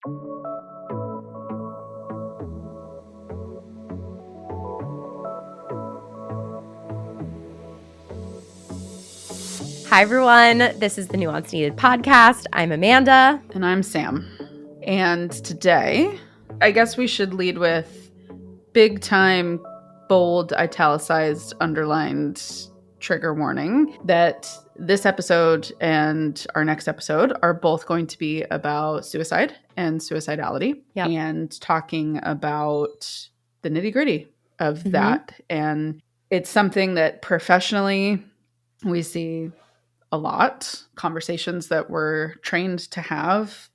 Hi, everyone. This is the Nuance Needed podcast. I'm Amanda. And I'm Sam. And today, I guess we should lead with big time, bold, italicized, underlined trigger warning that this episode and our next episode are both going to be about suicide and suicidality. Yep. And talking about the nitty gritty of that. And it's something that professionally we see a lot, conversations that we're trained to have,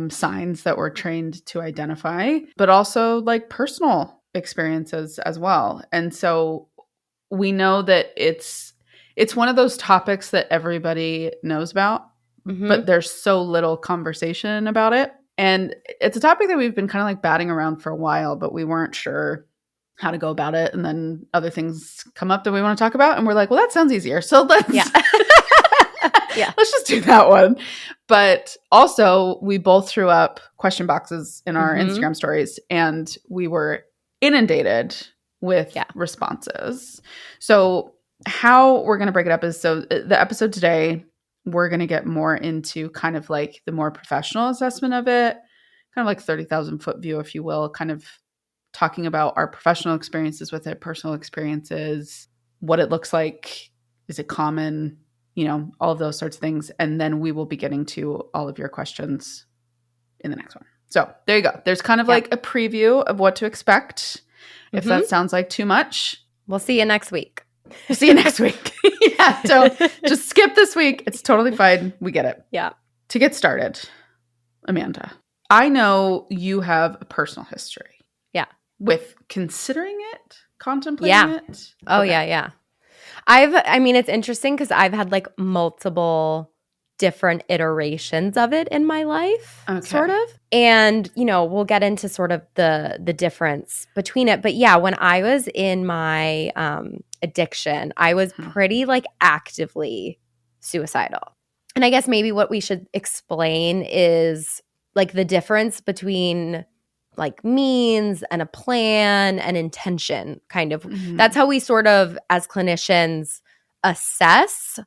signs that we're trained to identify, but also like personal experiences as well. And so we know that it's one of those topics that everybody knows about, but there's so little conversation about it. And it's a topic that we've been kind of like batting around for a while, but we weren't sure how to go about it. And then other things come up that we want to talk about. And we're like, well, that sounds easier. So let's let's just do that one. But also, we both threw up question boxes in our Instagram stories, and we were inundated with responses. So how we're going to break it up is, so the episode today, we're going to get more into kind of like the more professional assessment of it, kind of like 30,000 foot view, if you will, kind of talking about our professional experiences with it, personal experiences, what it looks like, is it common, all of those sorts of things. And then we will be getting to all of your questions in the next one. So there you go. There's kind of like a preview of what to expect. If that sounds like too much, we'll see you next week. See you next week. So just skip this week. It's totally fine. We get it. Yeah. To get started, Amanda, I know you have a personal history. Yeah. With considering it, contemplating it. Oh, okay. Yeah. I mean, it's interesting because I've had like multiple different iterations of it in my life, sort of. And, we'll get into sort of the difference between it. But yeah, when I was in my addiction, I was pretty like actively suicidal. And I guess maybe what we should explain is like the difference between like means and a plan and intention, kind of. That's how we sort of, as clinicians, assess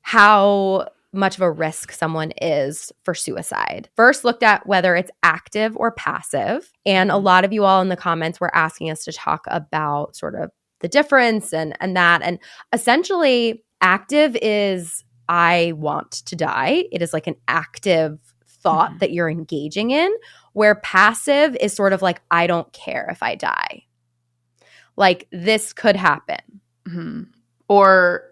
how much of a risk someone is for suicide. First looked at whether it's active or passive. And a lot of you all in the comments were asking us to talk about sort of the difference and that. And essentially, active is I want to die. It is like an active thought that you're engaging in, where passive is sort of like, I don't care if I die. Like, this could happen. Or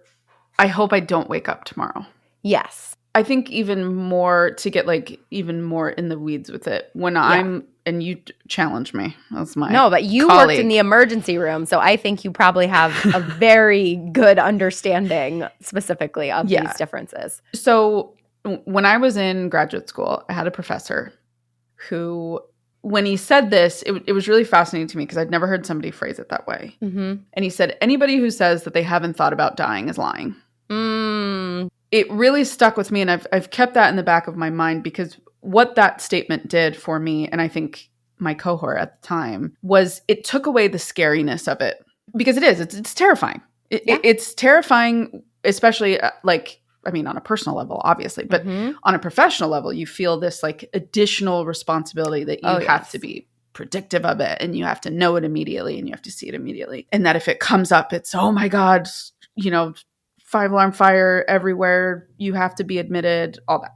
I hope I don't wake up tomorrow. Yes. I think even more, to get like even more in the weeds with it, when I'm, and you challenge me, that's my No, but you colleague. Worked in the emergency room, so I think you probably have a very good understanding specifically of these differences. So when I was in graduate school, I had a professor who, when he said this, it was really fascinating to me because I'd never heard somebody phrase it that way. And he said, anybody who says that they haven't thought about dying is lying. It really stuck with me, and I've kept that in the back of my mind, because what that statement did for me, and I think my cohort at the time, was it took away the scariness of it. Because it's terrifying. It's terrifying, especially on a personal level, obviously, but on a professional level, you feel this like additional responsibility that you have to be predictive of it, and you have to know it immediately, and you have to see it immediately. And that if it comes up, it's, oh my God, 5-alarm fire everywhere, you have to be admitted, all that.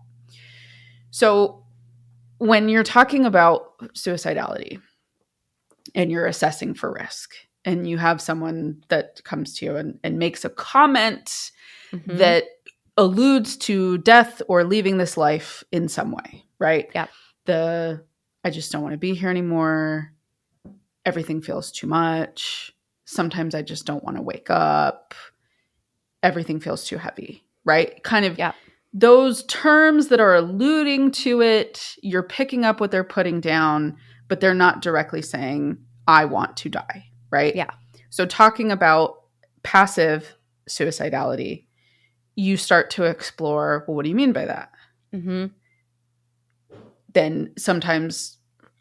So when you're talking about suicidality and you're assessing for risk, and you have someone that comes to you and makes a comment that alludes to death or leaving this life in some way, right? Yeah. I just don't want to be here anymore. Everything feels too much. Sometimes I just don't want to wake up. Everything feels too heavy, right? Kind of those terms that are alluding to it, you're picking up what they're putting down, but they're not directly saying, I want to die, right? Yeah. So talking about passive suicidality, you start to explore, well, what do you mean by that? then sometimes,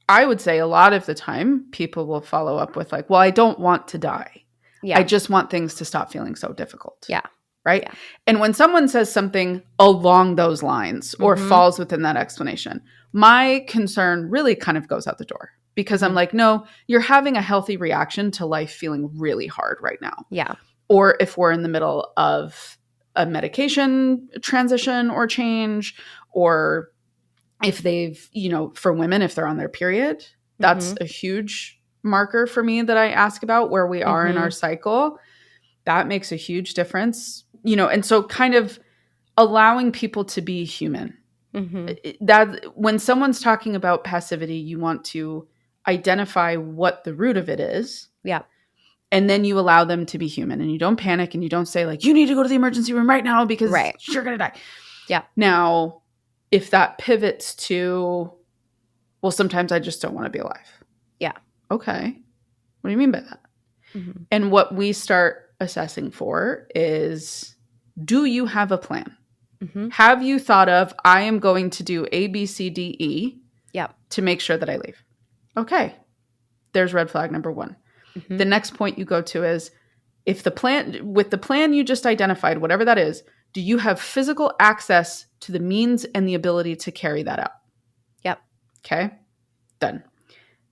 I would say a lot of the time, people will follow up with like, well, I don't want to die. Yeah. I just want things to stop feeling so difficult. Yeah. Right? Yeah. And when someone says something along those lines or falls within that explanation, my concern really kind of goes out the door, because I'm like, no, you're having a healthy reaction to life feeling really hard right now. Yeah. Or if we're in the middle of a medication transition or change, or if they've, for women, if they're on their period, that's a huge marker for me that I ask about where we are in our cycle. That makes a huge difference, and so kind of allowing people to be human. That when someone's talking about passivity, you want to identify what the root of it is. Yeah. And then you allow them to be human, and you don't panic, and you don't say like, you need to go to the emergency room right now because you're going to die. Yeah. Now, if that pivots to, well, sometimes I just don't want to be alive. Yeah. Okay. What do you mean by that? And what we start assessing for is, do you have a plan? Have you thought of, I am going to do A, B, C, D, E to make sure that I leave? Okay. There's red flag number 1. The next point you go to is, with the plan you just identified, whatever that is, do you have physical access to the means and the ability to carry that out? Yep. Okay. Done.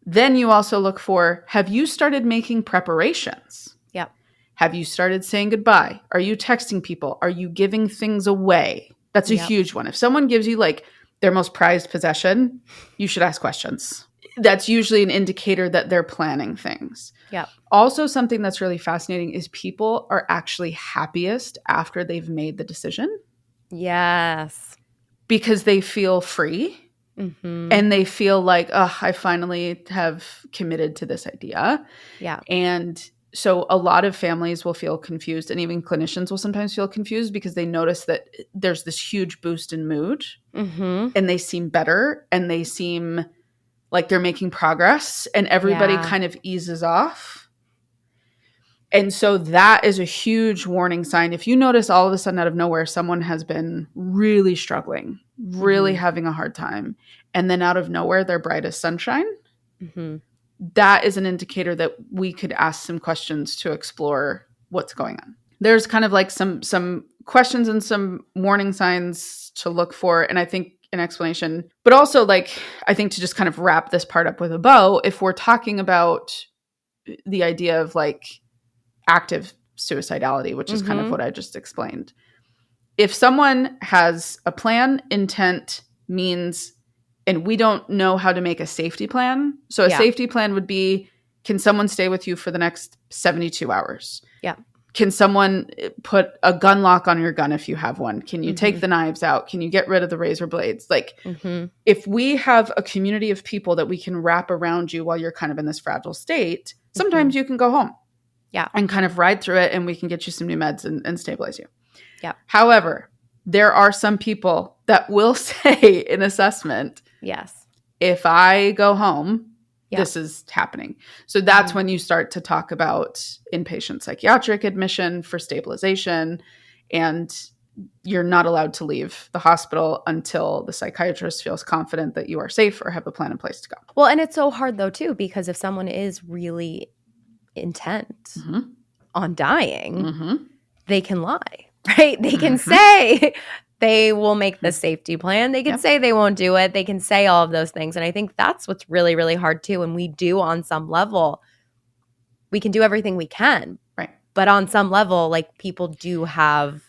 Then you also look for, have you started making preparations? Yep. Have you started saying goodbye? Are you texting people? Are you giving things away? That's a huge one. If someone gives you like their most prized possession, you should ask questions. That's usually an indicator that they're planning things. Yeah. Also, something that's really fascinating is people are actually happiest after they've made the decision. Yes. Because they feel free. And they feel like, oh, I finally have committed to this idea. Yeah. And so a lot of families will feel confused, and even clinicians will sometimes feel confused because they notice that there's this huge boost in mood and they seem better and they seem like they're making progress, and everybody kind of eases off. And so that is a huge warning sign. If you notice all of a sudden out of nowhere, someone has been really struggling, really having a hard time, and then out of nowhere, they're bright as sunshine, that is an indicator that we could ask some questions to explore what's going on. There's kind of like some questions and some warning signs to look for, and I think an explanation, but also like, I think to just kind of wrap this part up with a bow, if we're talking about the idea of like active suicidality, which is kind of what I just explained. If someone has a plan, intent, means, and we don't know how to make a safety plan. So a safety plan would be, can someone stay with you for the next 72 hours? Yeah. Can someone put a gun lock on your gun if you have one? Can you take the knives out? Can you get rid of the razor blades? Like if we have a community of people that we can wrap around you while you're kind of in this fragile state, sometimes you can go home. Yeah. And kind of ride through it, and we can get you some new meds and stabilize you. Yeah. However, there are some people that will say in assessment, yes, if I go home, this is happening. So that's when you start to talk about inpatient psychiatric admission for stabilization, and you're not allowed to leave the hospital until the psychiatrist feels confident that you are safe or have a plan in place to go. Well, and it's so hard though too, because if someone is really intent on dying, they can lie, right? They can say they will make the safety plan. They can say they won't do it. They can say all of those things. And I think that's what's really, really hard too. And we do on some level, we can do everything we can. Right. But on some level, like people do have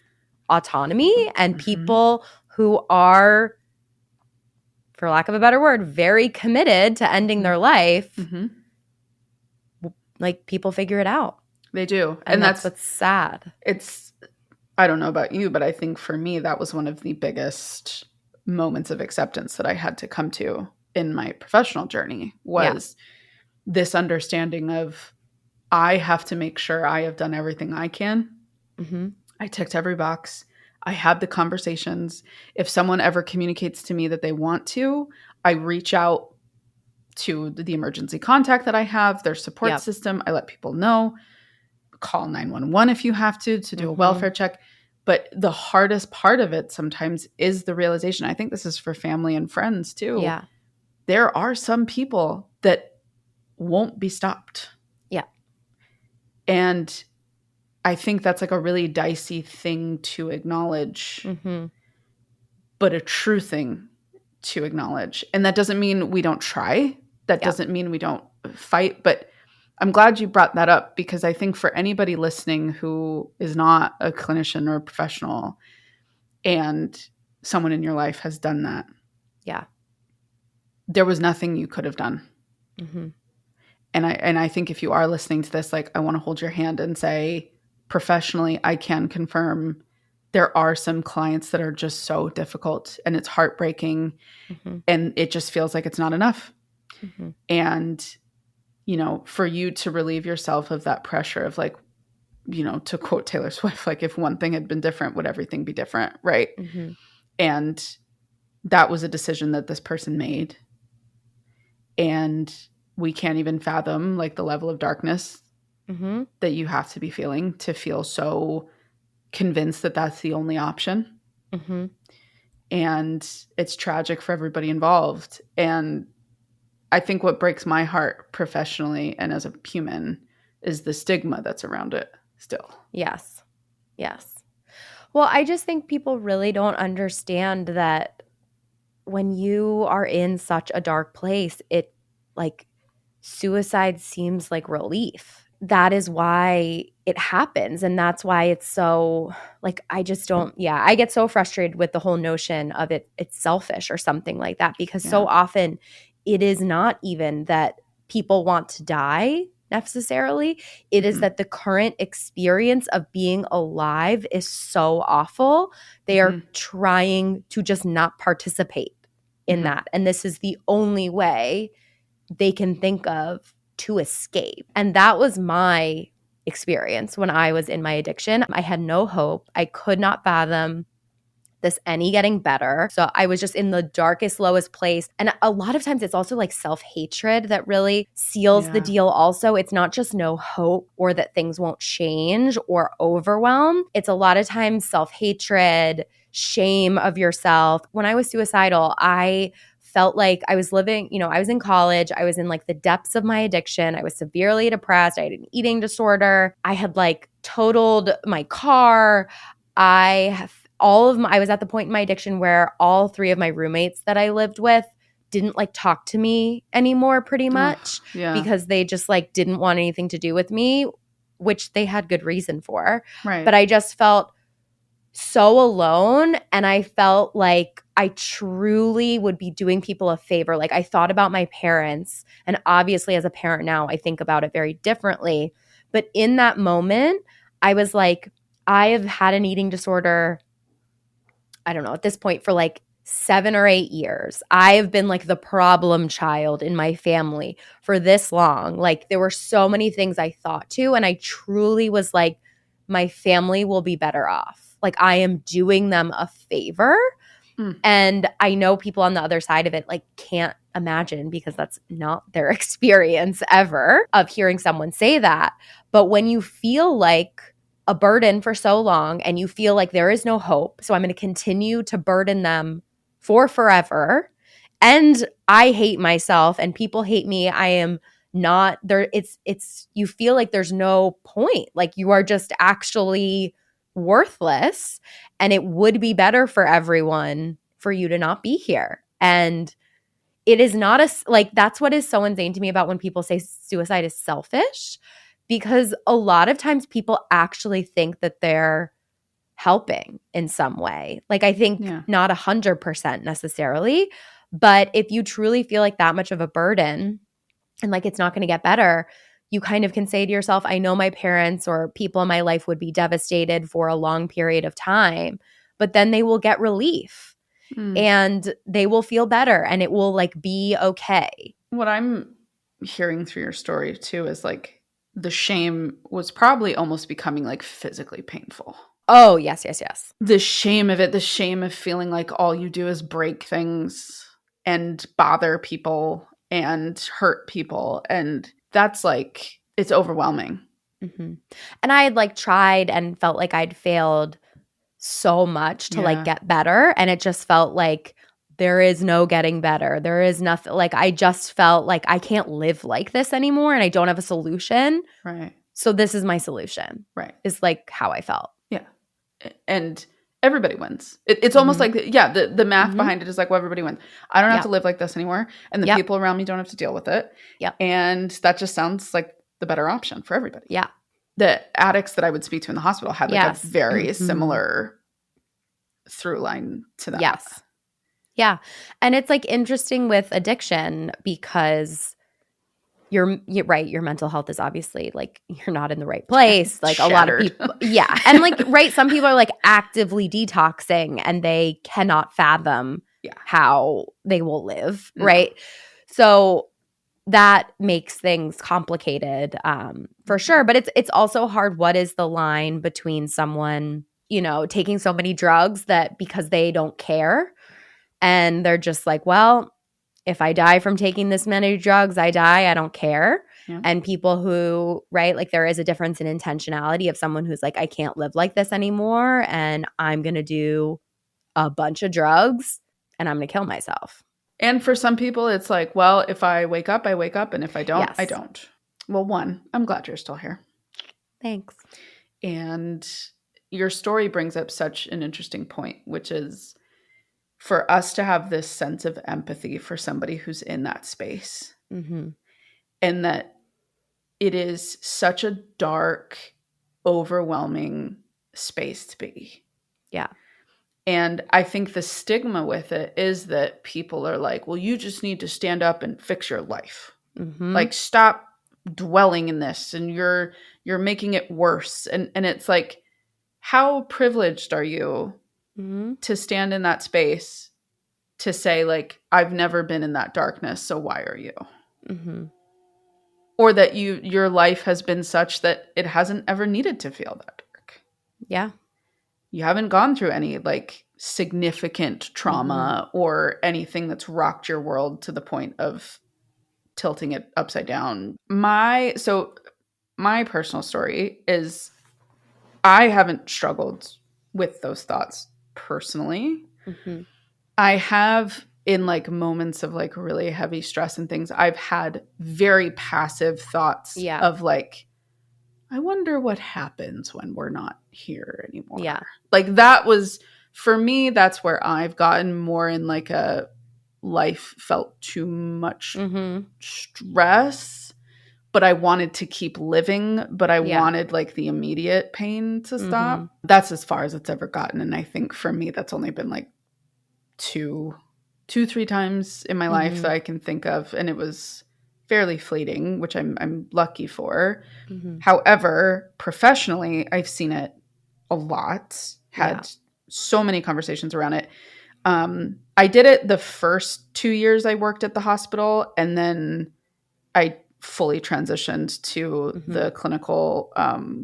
autonomy, and people who are, for lack of a better word, very committed to ending their life, like people figure it out. They do. And that's what's sad. I don't know about you, but I think for me, that was one of the biggest moments of acceptance that I had to come to in my professional journey, was this understanding of, I have to make sure I have done everything I can. I ticked every box. I had the conversations. If someone ever communicates to me that they want to, I reach out to the emergency contact that I have, their support system. I let people know. Call 911 if you have to do a welfare check. But the hardest part of it sometimes is the realization. I think this is for family and friends too. Yeah. there are some people that won't be stopped. Yeah. And I think that's like a really dicey thing to acknowledge, but a true thing to acknowledge. And that doesn't mean we don't try. That doesn't mean we don't fight. But I'm glad you brought that up, because I think for anybody listening who is not a clinician or a professional and someone in your life has done that, there was nothing you could have done. And I think if you are listening to this, like, I want to hold your hand and say, professionally, I can confirm there are some clients that are just so difficult and it's heartbreaking and it just feels like it's not enough. And, you know, for you to relieve yourself of that pressure of, like, you know, to quote Taylor Swift, like, if one thing had been different, would everything be different? Right. And that was a decision that this person made. And we can't even fathom, like, the level of darkness that you have to be feeling to feel so convinced that that's the only option. And it's tragic for everybody involved. And I think what breaks my heart professionally and as a human is the stigma that's around it still. Yes. Well, I just think people really don't understand that when you are in such a dark place, it, like, suicide seems like relief. That is why it happens. And that's why it's so, like, I just don't, I get so frustrated with the whole notion of it's selfish or something like that, because so often it is not even that people want to die necessarily. It is that the current experience of being alive is so awful. They are trying to just not participate in that. And this is the only way they can think of to escape. And that was my experience when I was in my addiction. I had no hope. I could not fathom this any getting better. So I was just in the darkest, lowest place. And a lot of times it's also like self-hatred that really seals the deal also. It's not just no hope or that things won't change or overwhelm. It's a lot of times self-hatred, shame of yourself. When I was suicidal, I felt like I was living, you know, I was in college. I was in like the depths of my addiction. I was severely depressed. I had an eating disorder. I had like totaled my car. I was at the point in my addiction where all three of my roommates that I lived with didn't like talk to me anymore pretty much because they just like didn't want anything to do with me, which they had good reason for. Right. But I just felt so alone, and I felt like I truly would be doing people a favor. Like, I thought about my parents, and obviously as a parent now, I think about it very differently. But in that moment, I was like, I have had an eating disorder, I don't know, at this point for like 7 or 8 years. I have been like the problem child in my family for this long. Like, there were so many things I thought to, and I truly was like, my family will be better off. Like, I am doing them a favor. And I know people on the other side of it like can't imagine, because that's not their experience ever of hearing someone say that. But when you feel like a burden for so long and you feel like there is no hope, so I'm going to continue to burden them for forever, and I hate myself and people hate me, I am not there. It's you feel like there's no point. Like, you are just actually worthless, and it would be better for everyone for you to not be here. And it is not like, that's what is so insane to me about when people say suicide is selfish, because a lot of times people actually think that they're helping in some way. Like, I think not 100% necessarily, but if you truly feel like that much of a burden and like it's not going to get better, you kind of can say to yourself, I know my parents or people in my life would be devastated for a long period of time, but then they will get relief and they will feel better and it will like be okay. What I'm hearing through your story too is like the shame was probably almost becoming like physically painful. Oh, yes. The shame of it, the shame of feeling like all you do is break things and bother people and hurt people. And that's like, it's overwhelming. And I had like tried and felt like I'd failed so much to like get better. And it just felt like there is no getting better. There is nothing. Like, I just felt like I can't live like this anymore and I don't have a solution. Right. So this is my solution. Right. Is like how I felt. Yeah. And everybody wins. It's almost like, the math behind it is like, well, everybody wins. I don't have to live like this anymore. And the people around me don't have to deal with it. Yep. And that just sounds like the better option for everybody. Yeah. The addicts that I would speak to in the hospital had like a very similar through line to that. Yes. Yeah. And it's like interesting with addiction because you're right. Your mental health is obviously like you're not in the right place. Like a lot of people. Yeah. And like, right. Some people are like actively detoxing and they cannot fathom how they will live. Right. So that makes things complicated for sure. But it's also hard. What is the line between someone, you know, taking so many drugs that because they don't care and they're just like, well, if I die from taking this many drugs, I die. I don't care. Yeah. And people who, right, like there is a difference in intentionality of someone who's like, I can't live like this anymore and I'm going to do a bunch of drugs and I'm going to kill myself. And for some people, it's like, well, if I wake up, I wake up. And if I don't, I don't. Well, one, I'm glad you're still here. Thanks. And your story brings up such an interesting point, which is for us to have this sense of empathy for somebody who's in that space. Mm-hmm. And that it is such a dark, overwhelming space to be. Yeah. And I think the stigma with it is that people are like, well, you just need to stand up and fix your life. Mm-hmm. Like, stop dwelling in this and you're making it worse. And it's like, how privileged are you to stand in that space to say, like, I've never been in that darkness, so why are you? Mm-hmm. Or that your life has been such that it hasn't ever needed to feel that dark. Yeah. You haven't gone through any, like, significant trauma or anything that's rocked your world to the point of tilting it upside down. My personal story is I haven't struggled with those thoughts personally. Mm-hmm. I have in like moments of like really heavy stress and things, I've had very passive thoughts of like, I wonder what happens when we're not here anymore. Yeah. Like that was, for me, that's where I've gotten more in like a life felt too much stress, but I wanted to keep living, but I wanted like the immediate pain to stop. Mm-hmm. That's as far as it's ever gotten. And I think for me, that's only been like two, 3 times in my life that I can think of. And it was fairly fleeting, which I'm lucky for. Mm-hmm. However, professionally, I've seen it a lot, had so many conversations around it. I did it the first 2 years I worked at the hospital, and then I fully transitioned to the clinical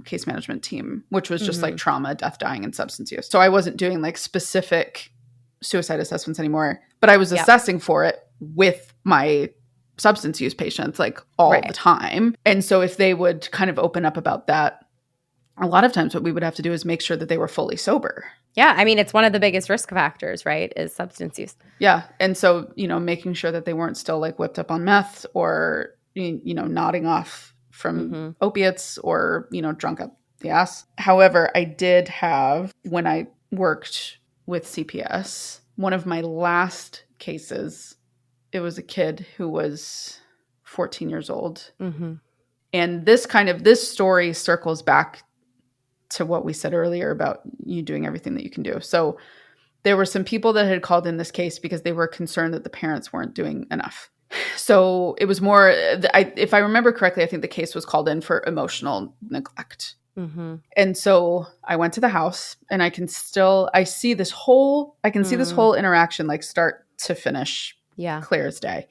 case management team, which was just like trauma, death, dying, and substance use. So I wasn't doing like specific suicide assessments anymore, but I was assessing for it with my substance use patients like all the time. And so if they would kind of open up about that, a lot of times what we would have to do is make sure that they were fully sober. Yeah. I mean, it's one of the biggest risk factors, right, is substance use. Yeah. And so, making sure that they weren't still like whipped up on meth or, nodding off from opiates or, drunk up the ass. However, I did have, when I worked with CPS, one of my last cases, it was a kid who was 14 years old. Mm-hmm. And this story circles back to what we said earlier about you doing everything that you can do. So there were some people that had called in this case because they were concerned that the parents weren't doing enough. So it was more, if I remember correctly, I think the case was called in for emotional neglect. Mm-hmm. And so I went to the house, and I see this whole interaction like start to finish, clear as day.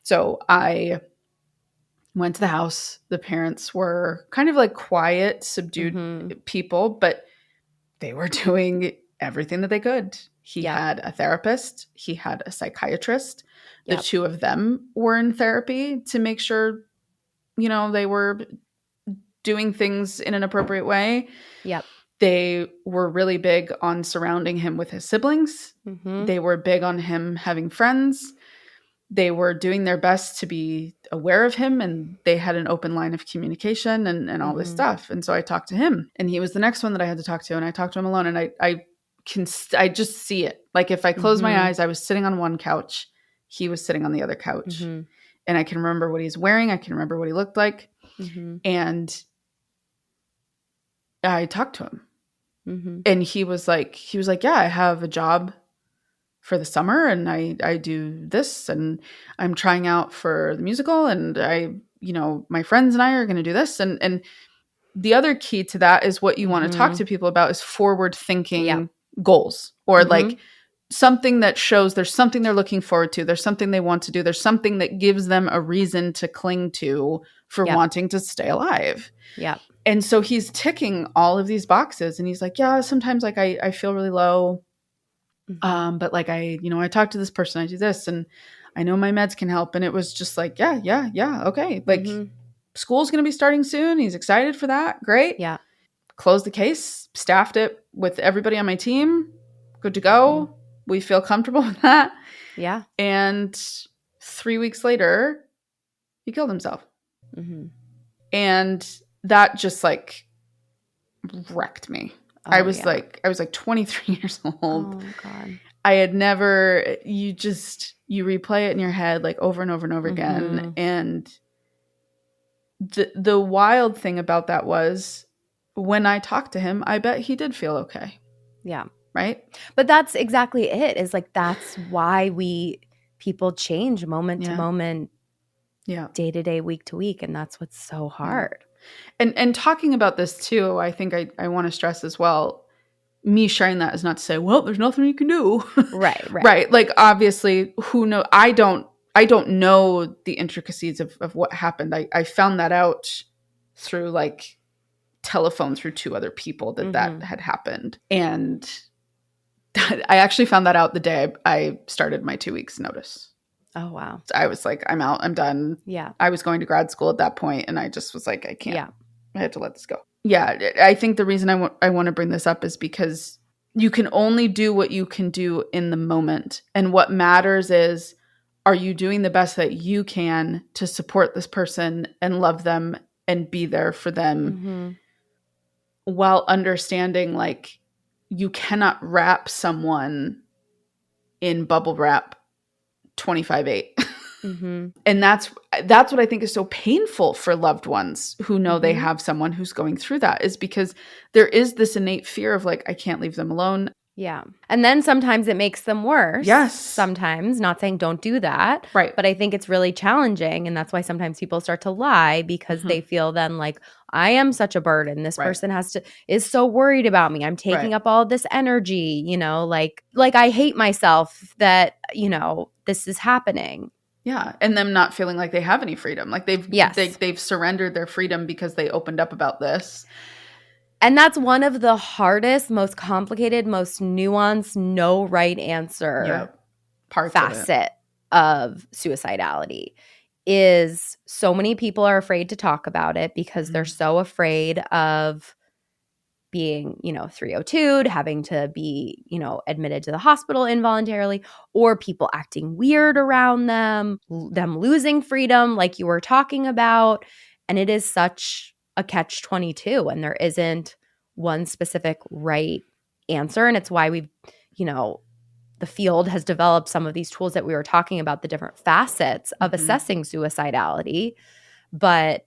So I went to the house. The parents were kind of like quiet, subdued people, but they were doing everything that they could. He had a therapist. He had a psychiatrist. The two of them were in therapy to make sure, they were doing things in an appropriate way. Yep. They were really big on surrounding him with his siblings. Mm-hmm. They were big on him having friends. They were doing their best to be aware of him, and they had an open line of communication and all this stuff. And so I talked to him, and he was the next one that I had to talk to, and I talked to him alone, and I just see it. Like if I close my eyes, I was sitting on one couch, he was sitting on the other couch, and I can remember what he's wearing. I can remember what he looked like. And I talked to him, and he was like, yeah, I have a job for the summer, and I do this, and I'm trying out for the musical, and my friends and I are going to do this. And the other key to that is what you want to talk to people about is forward thinking goals, or like something that shows there's something they're looking forward to. There's something they want to do. There's something that gives them a reason to cling to for wanting to stay alive. Yeah. And so he's ticking all of these boxes, and he's like, yeah, sometimes like I feel really low. But like I talked to this person, I do this, and I know my meds can help. And it was just like, yeah. Okay. Like school's going to be starting soon. He's excited for that. Great. Yeah. Closed the case, staffed it with everybody on my team. Good to go. We feel comfortable with that. Yeah. And 3 weeks later, he killed himself. And that just like wrecked me. I was like 23 years old. Oh God. I had never, you replay it in your head like over and over and over again. And the wild thing about that was when I talked to him, I bet he did feel okay. Yeah. Right. But that's exactly it, is like, that's why people change moment to moment, day to day, week to week. And that's what's so hard. And talking about this too, I think I want to stress as well, me sharing that is not to say, well, there's nothing you can do. Right. Like obviously who knows? I don't know the intricacies of what happened. I found that out through like telephone through two other people that had happened. And I actually found that out the day I started my 2 weeks notice. Oh, wow. So I was like, I'm out. I'm done. Yeah. I was going to grad school at that point, and I just was like, I can't. Yeah. I had to let this go. Yeah. I think the reason I want to bring this up is because you can only do what you can do in the moment. And what matters is, are you doing the best that you can to support this person and love them and be there for them while understanding like you cannot wrap someone in bubble wrap 25/8. And that's what I think is so painful for loved ones who know they have someone who's going through that, is because there is this innate fear of like, I can't leave them alone. Yeah. And then sometimes it makes them worse. Yes. Sometimes, not saying don't do that. Right. But I think it's really challenging. And that's why sometimes people start to lie, because they feel then like, I am such a burden. This person is so worried about me. I'm taking up all this energy, like I hate myself that, this is happening. Yeah. And them not feeling like they have any freedom. Like they've surrendered their freedom because they opened up about this. And that's one of the hardest, most complicated, most nuanced, no right answer facet of suicidality, is so many people are afraid to talk about it because they're so afraid of being, 302'd, having to be, admitted to the hospital involuntarily, or people acting weird around them losing freedom like you were talking about. And it is such a catch-22, and there isn't one specific right answer. And it's why we've, the field has developed some of these tools that we were talking about, the different facets of assessing suicidality. But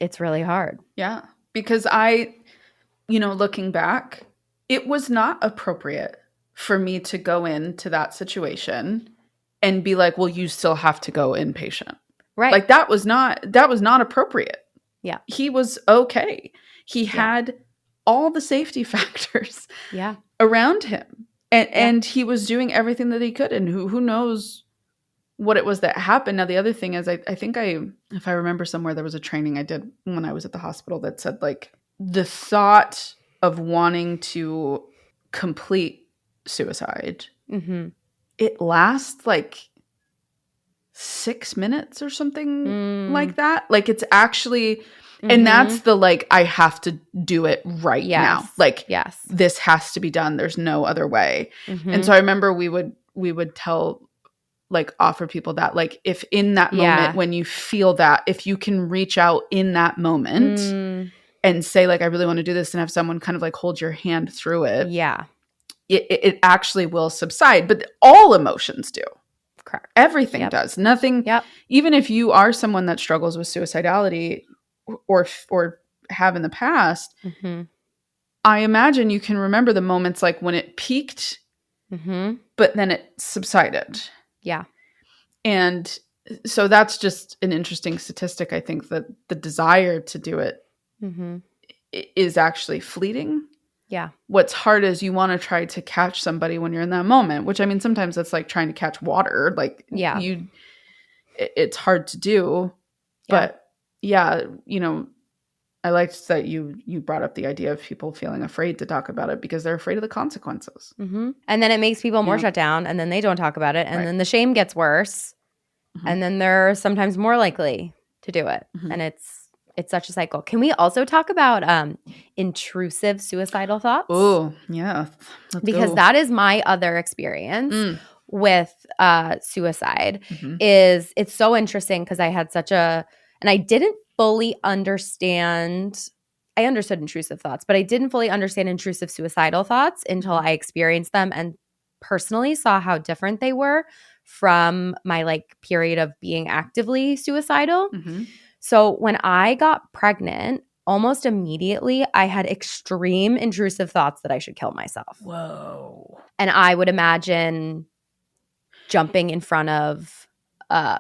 it's really hard. Yeah. Because looking back, it was not appropriate for me to go into that situation and be like, well, you still have to go inpatient. Right. Like that was not appropriate. Yeah. He was okay. He had all the safety factors around him. And he was doing everything that he could. And who knows what it was that happened. Now, the other thing is, I think if I remember somewhere, there was a training I did when I was at the hospital that said like the thought of wanting to complete suicide, it lasts like 6 minutes or something like that. Like it's actually, And that's the like, I have to do it right now. Like, this has to be done. There's no other way. And so I remember we would tell, like, offer people that, like, if in that moment when you feel that, if you can reach out in that moment and say, like, I really want to do this, and have someone kind of like hold your hand through it. Yeah. It actually will subside. But all emotions do. Correct. Everything does. Nothing. Even if you are someone that struggles with suicidality or have in the past, I imagine you can remember the moments like when it peaked, but then it subsided. Yeah. And so that's just an interesting statistic. I think that the desire to do it is actually fleeting. Yeah. What's hard is you want to try to catch somebody when you're in that moment, which, I mean, sometimes that's like trying to catch water. Like, it's hard to do. But I liked that you brought up the idea of people feeling afraid to talk about it because they're afraid of the consequences. And then it makes people more shut down, and then they don't talk about it. And then the shame gets worse. And then they're sometimes more likely to do it. And it's such a cycle. Can we also talk about intrusive suicidal thoughts? Oh, yeah. Because that is my other experience with suicide. Is it's so interesting because I had and I didn't fully understand. I understood intrusive thoughts, but I didn't fully understand intrusive suicidal thoughts until I experienced them and personally saw how different they were from my like period of being actively suicidal. So when I got pregnant, almost immediately I had extreme intrusive thoughts that I should kill myself. Whoa. And I would imagine jumping in front of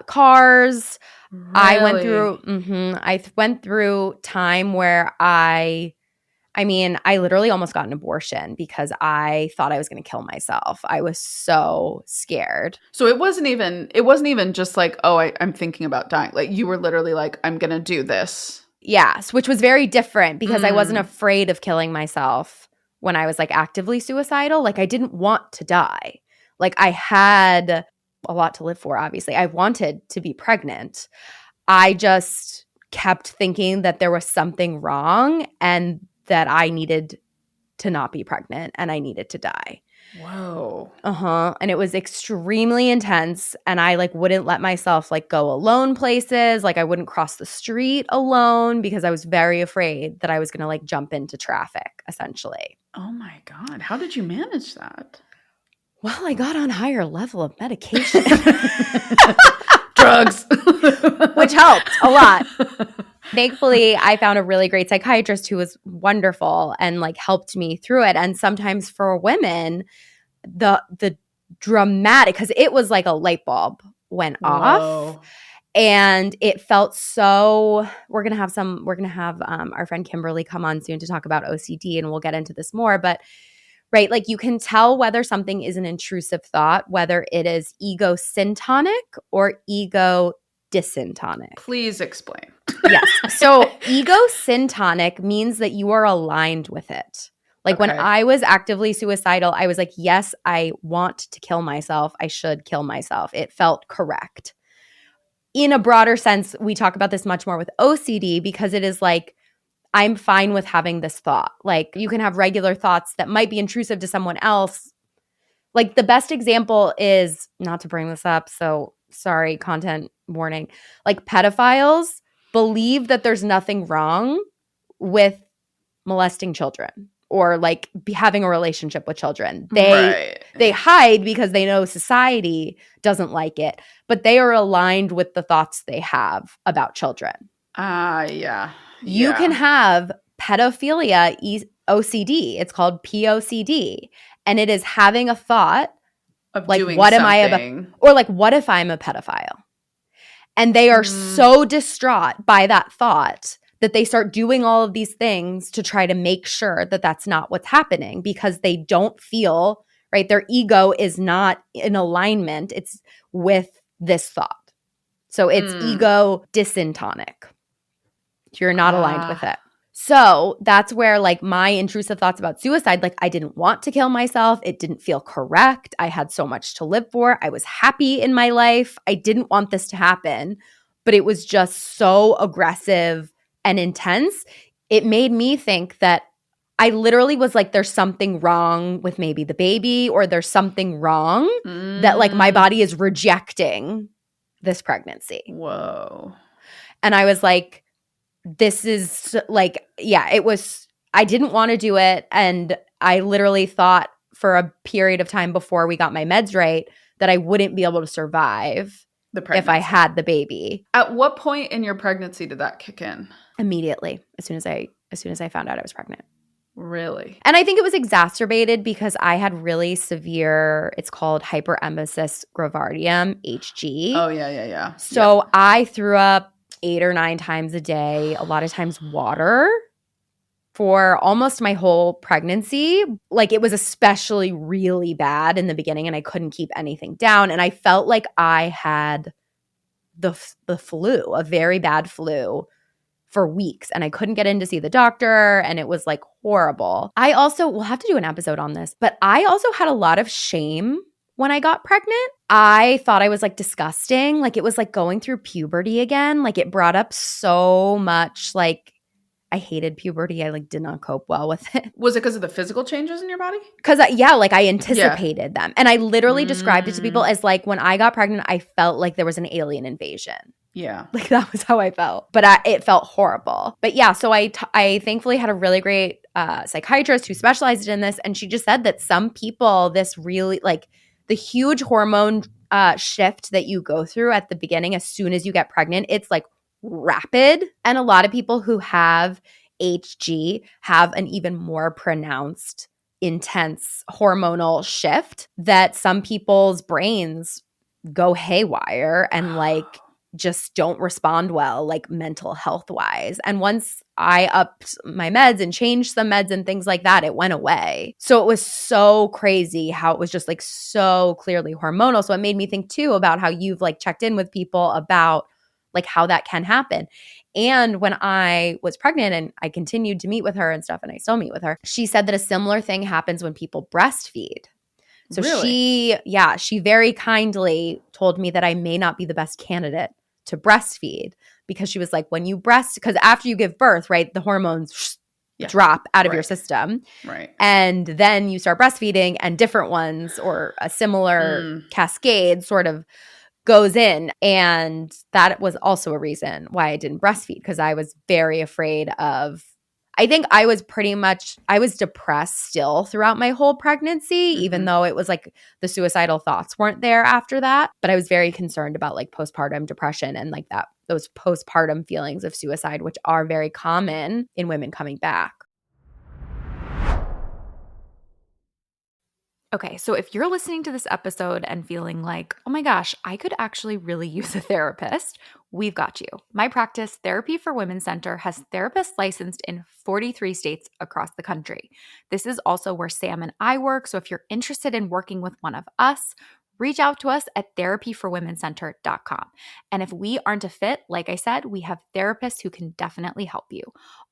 cars. Really? I went through time where I literally almost got an abortion because I thought I was going to kill myself. I was so scared. So it wasn't even just like, oh, I'm thinking about dying. Like, you were literally like, I'm going to do this. Yes, which was very different because I wasn't afraid of killing myself when I was like actively suicidal. Like, I didn't want to die. Like, I had a lot to live for, obviously. I wanted to be pregnant. I just kept thinking that there was something wrong and that I needed to not be pregnant and I needed to die. Whoa. And it was extremely intense. And I like wouldn't let myself like go alone places. Like, I wouldn't cross the street alone because I was very afraid that I was going to like jump into traffic, essentially. Oh my God. How did you manage that? Well, I got on higher level of medication. Drugs. Which helped a lot. Thankfully, I found a really great psychiatrist who was wonderful and like helped me through it. And sometimes for women, the dramatic, because it was like a light bulb went off. And it felt so. We're gonna have our friend Kimberly come on soon to talk about OCD, and we'll get into this more. But right, like you can tell whether something is an intrusive thought, whether it is ego syntonic or ego dysyntonic. Please explain. Yes. So ego syntonic means that you are aligned with it. Like when I was actively suicidal, I was like, yes, I want to kill myself. I should kill myself. It felt correct. In a broader sense, we talk about this much more with OCD because it is like, I'm fine with having this thought. Like you can have regular thoughts that might be intrusive to someone else. Like the best example is, not to bring this up, so sorry, content warning, like pedophiles believe that there's nothing wrong with molesting children or like having a relationship with children. They hide because they know society doesn't like it, but they are aligned with the thoughts they have about children. Yeah. You can have pedophilia OCD. It's called POCD. And it is having a thought of like, doing what something. or like, what if I'm a pedophile? And they are so distraught by that thought that they start doing all of these things to try to make sure that that's not what's happening because they don't feel, right? Their ego is not in alignment. It's with this thought. So it's ego dysyntonic. You're not aligned with it. So that's where like my intrusive thoughts about suicide, like I didn't want to kill myself. It didn't feel correct. I had so much to live for. I was happy in my life. I didn't want this to happen, but it was just so aggressive and intense, it made me think that I literally was like, there's something wrong with maybe the baby, or there's something wrong that like my body is rejecting this pregnancy. Whoa. And I was like, this is like, yeah, it was, I didn't want to do it. And I literally thought for a period of time before we got my meds right that I wouldn't be able to survive if I had the baby. At what point in your pregnancy did that kick in? Immediately, as soon as I found out I was pregnant. Really? And I think it was exacerbated because I had really severe, it's called hyperemesis gravidarum, HG. Oh, yeah. So I threw up 8 or 9 times a day, a lot of times water, for almost my whole pregnancy. Like, it was especially really bad in the beginning, and I couldn't keep anything down. And I felt like I had the flu, a very bad flu, for weeks, and I couldn't get in to see the doctor, and it was like horrible. I also, we'll have to do an episode on this, but I also had a lot of shame when I got pregnant. I thought I was like disgusting. Like, it was like going through puberty again. Like, it brought up so much, like, I hated puberty. I like did not cope well with it. Was it because of the physical changes in your body? Because like I anticipated them. And I literally described it to people as like, when I got pregnant, I felt like there was an alien invasion. Yeah. Like, that was how I felt. But it felt horrible. But yeah, so I thankfully had a really great psychiatrist who specialized in this. And she just said that some people, this really, like, the huge hormone shift that you go through at the beginning as soon as you get pregnant, it's like rapid. And a lot of people who have HG have an even more pronounced, intense hormonal shift, that some people's brains go haywire and like just don't respond well, like mental health wise. And once I upped my meds and changed some meds and things like that, it went away. So it was so crazy how it was just like so clearly hormonal. So it made me think too about how you've like checked in with people about like how that can happen. And when I was pregnant and I continued to meet with her and stuff, and I still meet with her, she said that a similar thing happens when people breastfeed. So really? she very kindly told me that I may not be the best candidate to breastfeed, because she was like, when you because after you give birth, right, the hormones drop out of your system. Right. And then you start breastfeeding, and different ones or a similar cascade sort of goes in. And that was also a reason why I didn't breastfeed, because I was very afraid of, I think I was depressed still throughout my whole pregnancy, even though it was like the suicidal thoughts weren't there after that. But I was very concerned about like postpartum depression and like those postpartum feelings of suicide, which are very common in women coming back. Okay, so if you're listening to this episode and feeling like, oh my gosh, I could actually really use a therapist, we've got you. My practice, Therapy for Women Center, has therapists licensed in 43 states across the country. This is also where Sam and I work, so if you're interested in working with one of us, reach out to us at therapyforwomencenter.com. And if we aren't a fit, like I said, we have therapists who can definitely help you.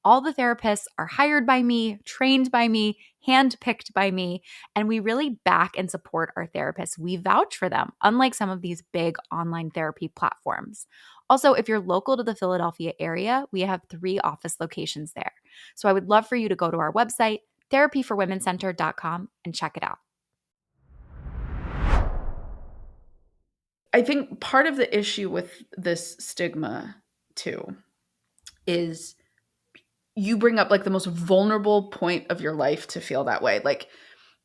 All the therapists are hired by me, trained by me, handpicked by me, and we really back and support our therapists. We vouch for them, unlike some of these big online therapy platforms. Also, if you're local to the Philadelphia area, we have 3 office locations there. So I would love for you to go to our website, therapyforwomencenter.com, and check it out. I think part of the issue with this stigma too is you bring up like the most vulnerable point of your life to feel that way. Like,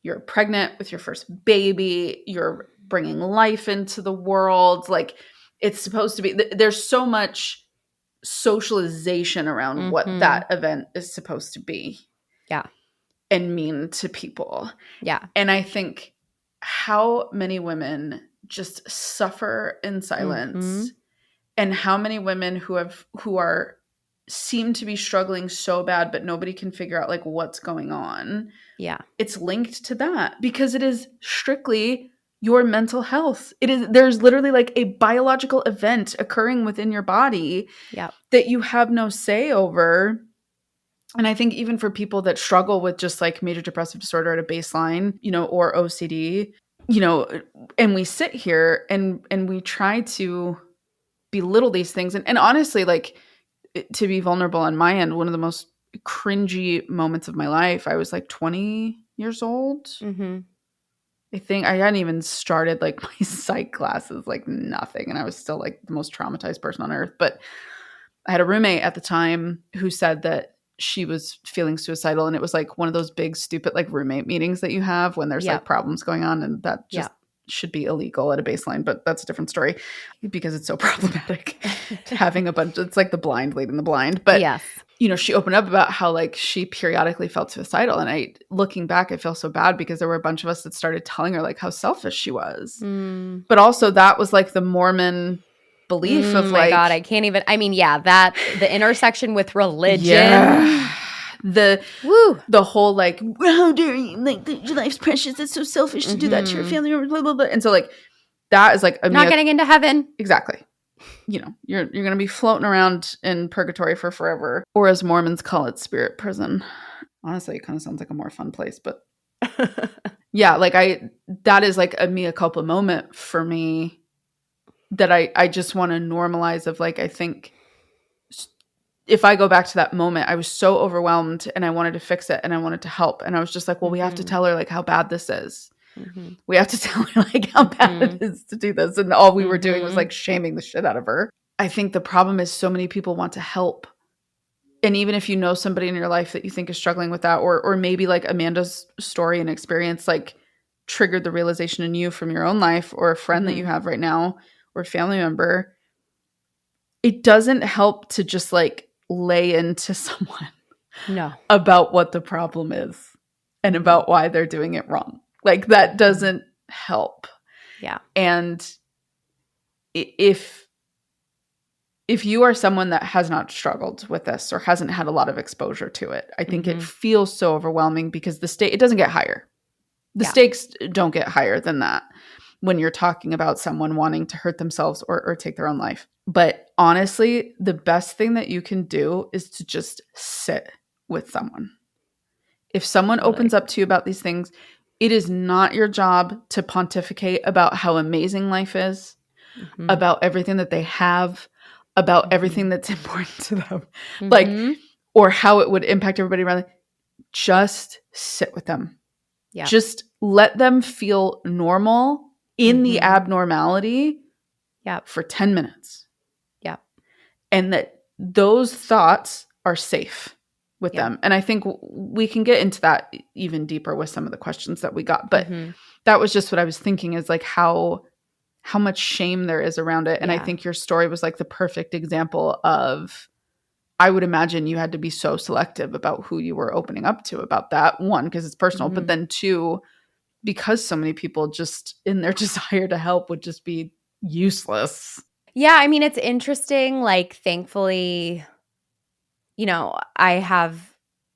you're pregnant with your first baby, you're bringing life into the world. Like, it's supposed to be, there's so much socialization around what that event is supposed to be. Yeah. And mean to people. Yeah. And I think how many women just suffer in silence, and how many women who are seem to be struggling so bad, but nobody can figure out like what's going on. Yeah. It's linked to that because it is strictly your mental health. There's literally like a biological event occurring within your body that you have no say over. And I think even for people that struggle with just like major depressive disorder at a baseline, or OCD, and we sit here and we try to belittle these things. And honestly, like, to be vulnerable on my end, one of the most cringy moments of my life, I was like 20 years old. Mm-hmm. I think I hadn't even started like my psych classes, like nothing. And I was still like the most traumatized person on earth. But I had a roommate at the time who said that she was feeling suicidal. And it was like one of those big, stupid like roommate meetings that you have when there's like problems going on. And that just should be illegal at a baseline. But that's a different story because it's so problematic having a bunch. It's like the blind leading the blind. But yes. You know, she opened up about how like she periodically felt suicidal. And looking back, I feel so bad because there were a bunch of us that started telling her like how selfish she was. Mm. But also that was like the Mormon belief of like, my God, I can't even, I mean, that the intersection with religion. Yeah. The whole like, how dare you, like your life's precious, it's so selfish to do that to your family, blah, blah, blah. And so like that is like not getting into heaven. Exactly. You know, you're going to be floating around in purgatory for forever, or as Mormons call it, spirit prison. Honestly, it kind of sounds like a more fun place, but yeah, like that is like a mea culpa moment for me that I just want to normalize of like, I think if I go back to that moment, I was so overwhelmed and I wanted to fix it and I wanted to help. And I was just like, well, we have to tell her like how bad this is. Mm-hmm. We have to tell her like how bad it is to do this. And all we were doing was like shaming the shit out of her. I think the problem is so many people want to help. And even if you know somebody in your life that you think is struggling with that, or maybe like Amanda's story and experience like triggered the realization in you from your own life, or a friend that you have right now, or a family member, it doesn't help to just like lay into someone about what the problem is and about why they're doing it wrong. Like that doesn't help. Yeah. And if you are someone that has not struggled with this or hasn't had a lot of exposure to it, I think it feels so overwhelming because it doesn't get higher. The stakes don't get higher than that when you're talking about someone wanting to hurt themselves or take their own life. But honestly, the best thing that you can do is to just sit with someone. If someone opens up to you about these things, it is not your job to pontificate about how amazing life is, about everything that they have, about everything that's important to them, like, or how it would impact everybody around them. Just sit with them. Yeah. Just let them feel normal in the abnormality for 10 minutes. Yeah. And that those thoughts are safe with them. And I think we can get into that even deeper with some of the questions that we got. But that was just what I was thinking is like how much shame there is around it. And I think your story was like the perfect example of, I would imagine you had to be so selective about who you were opening up to about that. One, because it's personal, but then two, because so many people just in their desire to help would just be useless. Yeah. I mean, it's interesting. Like, thankfully, you know,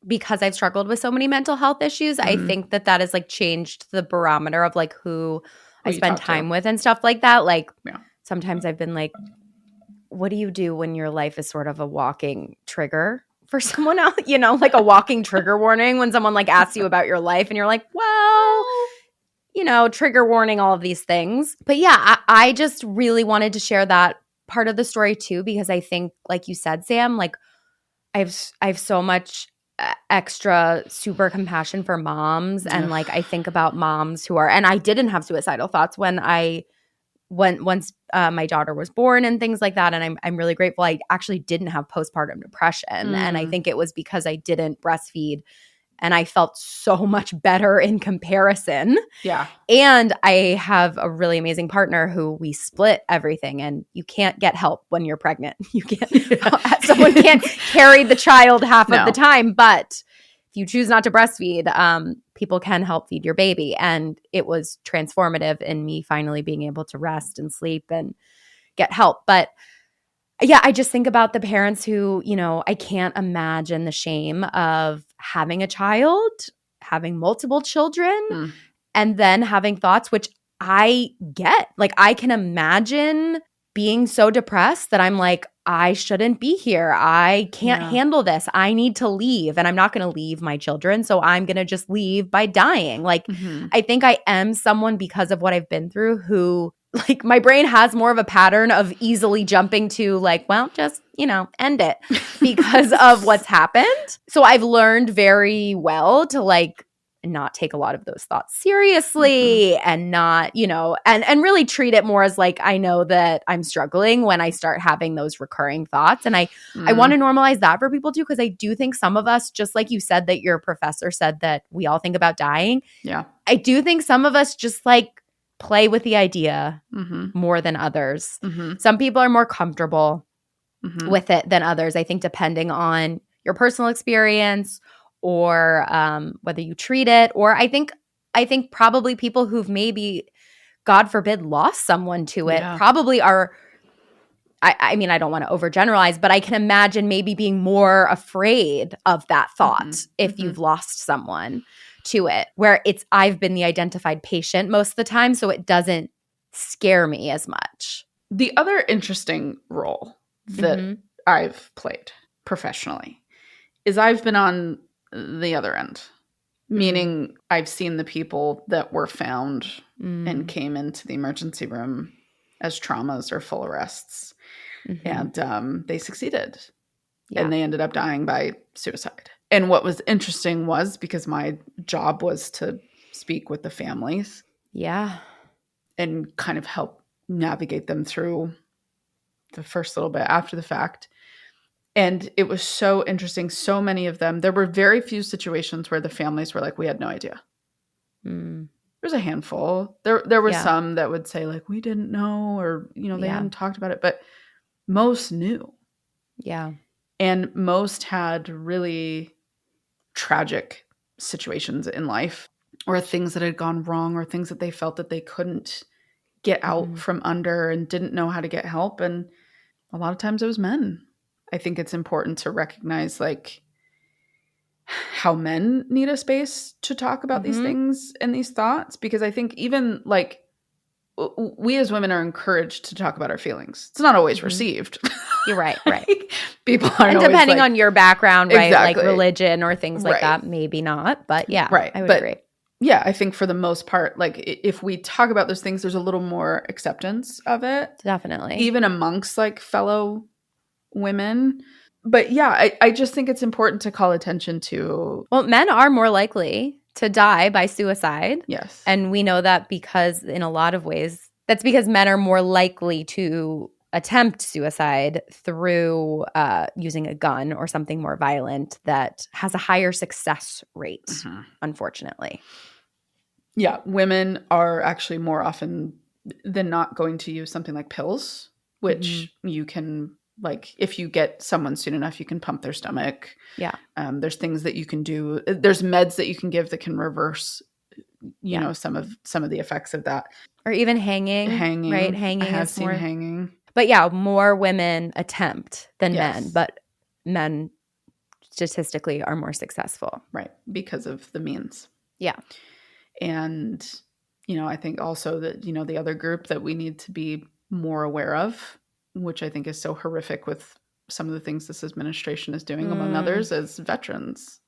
because I've struggled with so many mental health issues, I think that has like changed the barometer of like who I spend time with and stuff like that. Like sometimes I've been like, what do you do when your life is sort of a walking trigger for someone else? You know, like a walking trigger warning when someone like asks you about your life and you're like, well, you know, trigger warning, all of these things. But yeah, I just really wanted to share that part of the story too, because I think, like you said, Sam, like I have so much extra super compassion for moms. And like I think about moms who are, and I didn't have suicidal thoughts once my daughter was born and things like that. And I'm really grateful. I actually didn't have postpartum depression. And I think it was because I didn't breastfeed and I felt so much better in comparison. Yeah. And I have a really amazing partner who we split everything, and you can't get help when you're pregnant. You can't, someone can't carry the child half of the time, but if you choose not to breastfeed, people can help feed your baby. And it was transformative in me finally being able to rest and sleep and get help. But yeah, I just think about the parents who, you know, I can't imagine the shame of having a child, having multiple children, and then having thoughts, which I get. Like, I can imagine being so depressed that I'm like, I shouldn't be here. I can't handle this. I need to leave. And I'm not going to leave my children. So I'm going to just leave by dying. Like, I think I am someone, because of what I've been through, who like my brain has more of a pattern of easily jumping to like, well, just, end it because of what's happened. So I've learned very well to like not take a lot of those thoughts seriously and not, and really treat it more as like, I know that I'm struggling when I start having those recurring thoughts. And I want to normalize that for people too, because I do think some of us, just like you said that your professor said that we all think about dying. Yeah. I do think some of us just like play with the idea more than others. Some people are more comfortable with it than others. I think depending on your personal experience or whether you treat it, or I think probably people who've maybe, God forbid, lost someone to it probably are. I mean, I don't want to overgeneralize, but I can imagine maybe being more afraid of that thought if you've lost someone to it, where I've been the identified patient most of the time, so it doesn't scare me as much. The other interesting role that I've played professionally is I've been on the other end, meaning I've seen the people that were found and came into the emergency room as traumas or full arrests. And they succeeded. And they ended up dying by suicide. And what was interesting was, because my job was to speak with the families. Yeah. And kind of help navigate them through the first little bit after the fact. And it was so interesting. So many of them, there were very few situations where the families were like, we had no idea. There's a handful. There were some that would say like, we didn't know, or, they hadn't talked about it, but most knew. Yeah. And most had really tragic situations in life, or things that had gone wrong, or things that they felt that they couldn't get out from under and didn't know how to get help. And a lot of times it was men. I think it's important to recognize like how men need a space to talk about these things and these thoughts, because I think even like we as women are encouraged to talk about our feelings. It's not always received. You're right. Right. People aren't, and depending on your background, right? Exactly. Like religion or things like that, maybe not. But yeah, I would agree. Yeah, I think for the most part, like if we talk about those things, there's a little more acceptance of it. Definitely. Even amongst like fellow women. But yeah, I just think it's important to call attention to. Well, men are more likely to die by suicide. Yes. And we know that because in a lot of ways, that's because men are more likely to attempt suicide through using a gun or something more violent that has a higher success rate, unfortunately. Yeah, women are actually more often than not going to use something like pills, which you can, like, if you get someone soon enough, you can pump their stomach. Yeah. There's things that you can do. There's meds that you can give that can reverse, you know, some of the effects of that. Or even hanging. Right? Hanging. I have seen hanging. But yeah, more women attempt than men, but men statistically are more successful. Right. Because of the means. Yeah. And, you know, I think also that, you know, the other group that we need to be more aware of, which I think is so horrific with some of the things this administration is doing, among others, is veterans.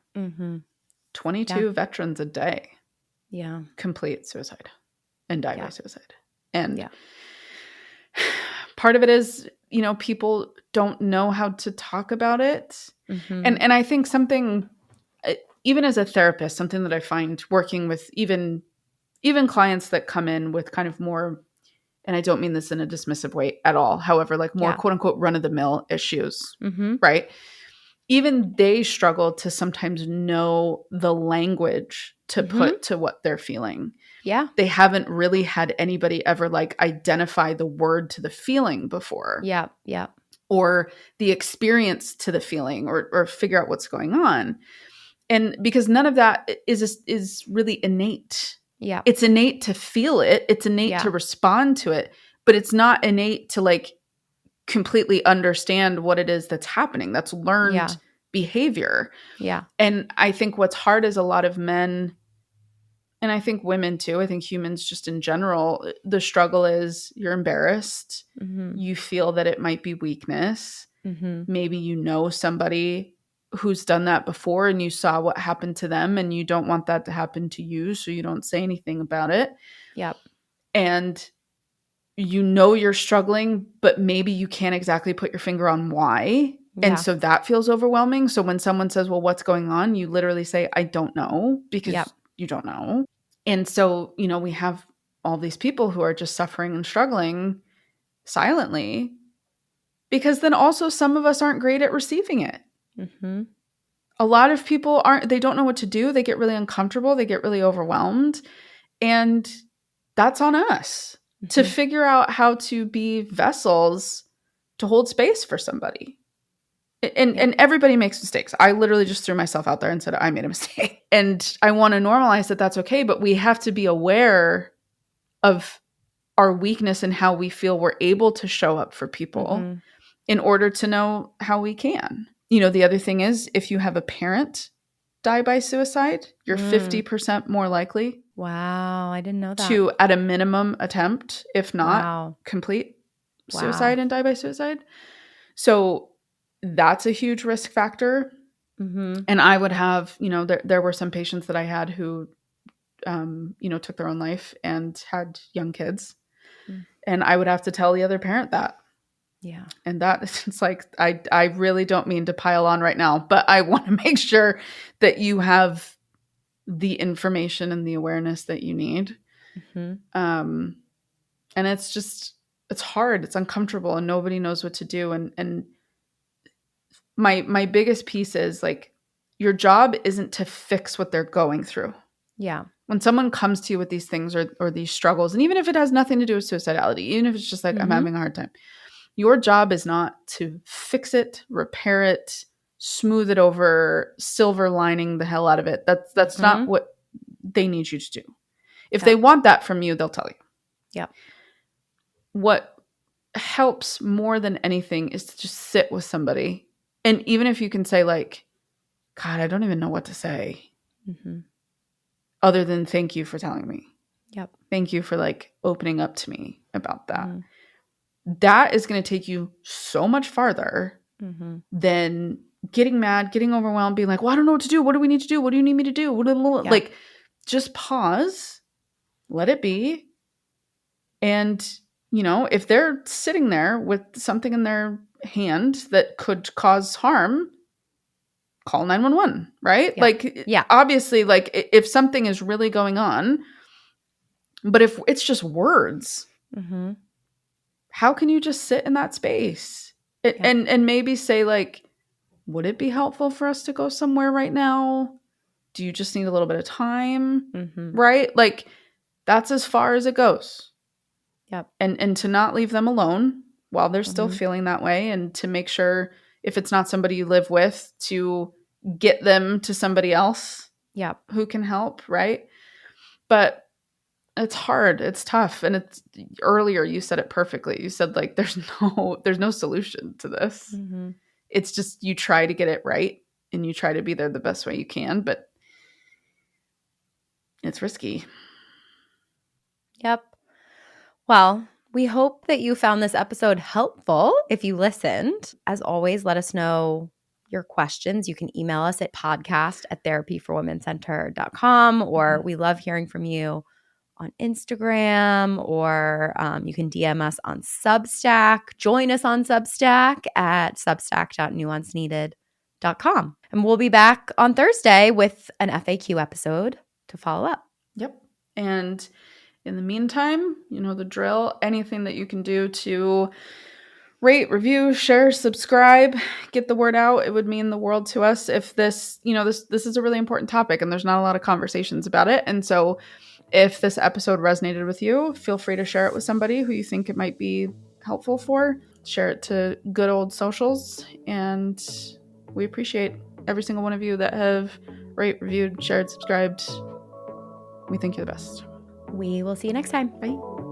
22 veterans a day. Yeah. Complete suicide and die by suicide. And part of it is, you know, people don't know how to talk about it. And I think something, even as a therapist, something that I find working with even clients that come in with kind of more, and I don't mean this in a dismissive way at all, however, like more quote unquote run-of-the-mill issues, right? Even they struggle to sometimes know the language to put to what they're feeling. Yeah. They haven't really had anybody ever like identify the word to the feeling before. Yeah. Yeah. Or the experience to the feeling, or figure out what's going on. And because none of that is really innate. Yeah. It's innate to feel it. It's innate to respond to it, but it's not innate to like completely understand what it is that's happening. That's learned behavior. Yeah. And I think what's hard is a lot of men, and I think women too, I think humans just in general, the struggle is you're embarrassed. You feel that it might be weakness. Maybe you know somebody who's done that before and you saw what happened to them and you don't want that to happen to you, so you don't say anything about it. Yep. And you know you're struggling, but maybe you can't exactly put your finger on why. Yeah. And so that feels overwhelming. So when someone says, well, what's going on? You literally say, I don't know, because you don't know. And so, you know, we have all these people who are just suffering and struggling silently, because then also some of us aren't great at receiving it. Mm-hmm. A lot of people they don't know what to do. They get really uncomfortable. They get really overwhelmed. And that's on us to figure out how to be vessels to hold space for somebody. And everybody makes mistakes. I literally just threw myself out there and said, I made a mistake. And I want to normalize that that's okay, but we have to be aware of our weakness and how we feel we're able to show up for people in order to know how we can. You know, the other thing is, if you have a parent die by suicide, you're 50% more likely. Wow, I didn't know that. To, at a minimum, attempt, if not complete suicide and die by suicide. So that's a huge risk factor. And I would have, you know, there were some patients that I had who, you know, took their own life and had young kids. And I would have to tell the other parent that. Yeah. And that, it's like, I really don't mean to pile on right now, but I want to make sure that you have the information and the awareness that you need. And it's just, it's hard. It's uncomfortable and nobody knows what to do. And my biggest piece is, like, your job isn't to fix what they're going through. Yeah. When someone comes to you with these things or these struggles, and even if it has nothing to do with suicidality, even if it's just like, I'm having a hard time, your job is not to fix it, repair it, smooth it over, silver lining the hell out of it. That's not what they need you to do. If they want that from you, they'll tell you. Yeah. What helps more than anything is to just sit with somebody. And even if you can say, like, God, I don't even know what to say. Other than thank you for telling me. Yep. Thank you for, like, opening up to me about that. That is going to take you so much farther than getting mad, getting overwhelmed, being like, well, I don't know what to do. What do we need to do? What do you need me to do? Like, just pause, let it be. And, you know, if they're sitting there with something in their hand that could cause harm, call 911, right? Yeah. Like, obviously, like, if something is really going on, but if it's just words, how can you just sit in that space and maybe say, like, would it be helpful for us to go somewhere right now? Do you just need a little bit of time? Right? Like, that's as far as it goes. Yep. And to not leave them alone while they're still feeling that way, and to make sure, if it's not somebody you live with, to get them to somebody else who can help, right? But it's hard. It's tough. And it's, earlier you said it perfectly. You said, like, there's no solution to this. It's just, you try to get it right and you try to be there the best way you can, but it's risky. Yep. Well, we hope that you found this episode helpful if you listened. As always, let us know your questions. You can email us at podcast@therapyforwomencenter.com, or we love hearing from you on Instagram, or you can DM us on Substack. Join us on Substack at substack.nuanceneeded.com. And we'll be back on Thursday with an FAQ episode to follow up. Yep. And in the meantime, you know the drill. Anything that you can do to rate, review, share, subscribe, get the word out, it would mean the world to us. If this, you know, this is a really important topic and there's not a lot of conversations about it. And so if this episode resonated with you, feel free to share it with somebody who you think it might be helpful for. Share it to good old socials. And we appreciate every single one of you that have rate, reviewed, shared, subscribed. We think you're the best. We will see you next time. Bye.